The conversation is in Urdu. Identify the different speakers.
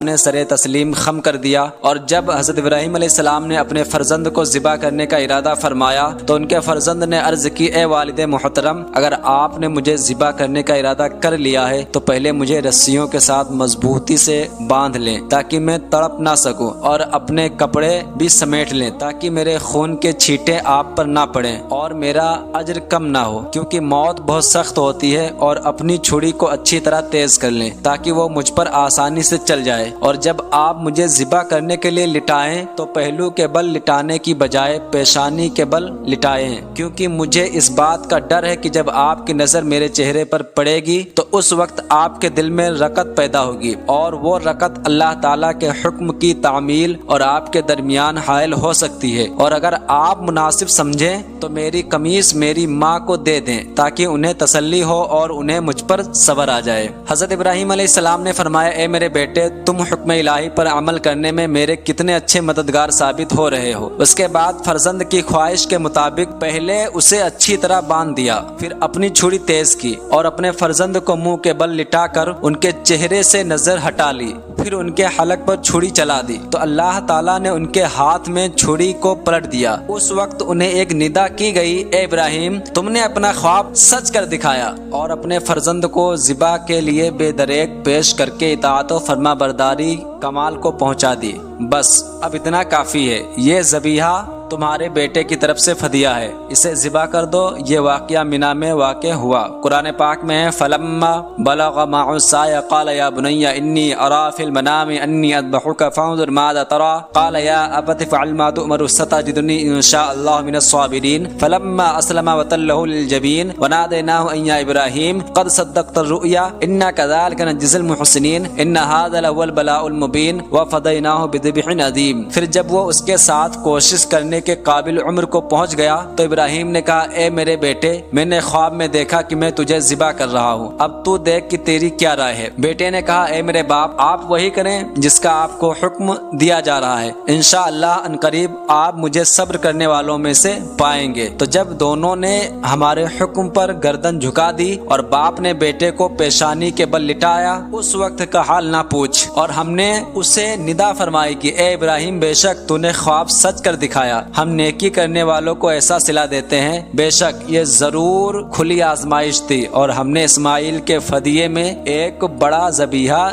Speaker 1: نے سر تسلیم خم کر دیا، اور جب حضرت ابراہیم علیہ السلام نے اپنے فرزند کو ذبح کرنے کا ارادہ فرمایا تو ان کے فرزند نے عرض کی، اے والد محترم، اگر آپ نے مجھے ذبح کرنے کا ارادہ کر لیا ہے تو پہلے مجھے رسیوں کے ساتھ مضبوطی سے باندھ لیں تاکہ میں تڑپ نہ سکوں، اور اپنے کپڑے بھی سمیٹ لیں تاکہ میرے خون کے چھینٹے آپ پر نہ پڑیں اور میرا اجر کم نہ ہو، کیونکہ موت بہت سخت ہوتی ہے، اور اپنی چھری کو اچھی طرح تیز کر لیں تاکہ وہ مجھ پر آسانی سے چل جائے، اور جب آپ مجھے ذبح کرنے کے لیے لٹائیں تو پہلو کے بل لٹانے کی بجائے پیشانی کے بل لٹائیں، کیونکہ مجھے اس بات کا ڈر ہے کہ جب آپ کی نظر میرے چہرے پر پڑے گی تو اس وقت آپ کے دل میں رقت پیدا ہوگی، اور وہ رقت اللہ تعالیٰ کے حکم کی تعمیل اور آپ کے درمیان حائل ہو سکتی ہے، اور اگر آپ مناسب سمجھیں تو میری قمیص میری ماں کو دے دیں تاکہ انہیں تسلی ہو اور انہیں مجھ پر صبر آ جائے۔ حضرت ابراہیم علیہ السلام نے فرمایا، اے میرے بیٹے، تم حکم الہی پر عمل کرنے میں میرے کتنے اچھے مددگار ثابت ہو رہے ہو۔ اس کے بعد فرزند کی خواہش کے مطابق پہلے اسے اچھی طرح باندھ دیا، پھر اپنی چھری تیز کی اور اپنے فرزند کو منہ کے بل لٹا کر ان کے چہرے سے نظر ہٹا لی، پھر ان کے حلق پر چھری چلا دی تو اللہ تعالیٰ نے ان کے ہاتھ میں چھری کو پلٹ دیا۔ اس وقت انہیں ایک ندا کی گئی، اے ابراہیم، تم نے اپنا خواب سچ کر دکھایا اور اپنے فرزند کو ذبح کے لیے بے دریغ پیش کر کے اطاعت و فرما برداری کمال کو پہنچا دی۔ بس اب اتنا کافی ہے، یہ ذبیحہ تمہارے بیٹے کی طرف سے فدیہ ہے، اسے ذبح کر دو۔ یہ واقعہ منا میں واقع ہوا۔ قرآن پاک میں ہے، فلما بلغ معه السعي قال يا بني اني ارى في المنام اني اذبحك فانظر ماذا ترى قال يا ابت افعل ما تؤمر ستجدني ان شاء الله من الصابرين فلما اسلم وتله للجبين وناديناه ان يا ابراهيم قد صدقت الرؤيا انا كذلك نجزي المحسنين ان هذا لهو البلاء المبين وفديناه بذبح عظيم۔ پھر جب وہ اس کے ساتھ کوشش کرنے کے قابل عمر کو پہنچ گیا تو ابراہیم نے کہا، اے میرے بیٹے، میں نے خواب میں دیکھا کہ میں تجھے ذبح کر رہا ہوں، اب تو دیکھ کہ تیری کیا رائے ہے۔ بیٹے نے کہا، اے میرے باپ، آپ وہی کریں جس کا آپ کو حکم دیا جا رہا ہے، انشاءاللہ عنقریب آپ مجھے صبر کرنے والوں میں سے پائیں گے۔ تو جب دونوں نے ہمارے حکم پر گردن جھکا دی اور باپ نے بیٹے کو پیشانی کے بل لٹایا، اس وقت کا حال نہ پوچھ، اور ہم نے اسے ندا فرمائی کہ اے ابراہیم، بے شک تو نے خواب سچ کر دکھایا، ہم نیکی کرنے والوں کو ایسا صلہ دیتے ہیں، بے شک یہ ضرور کھلی آزمائش تھی، اور ہم نے اسماعیل کے فدیے میں ایک بڑا ذبیحہ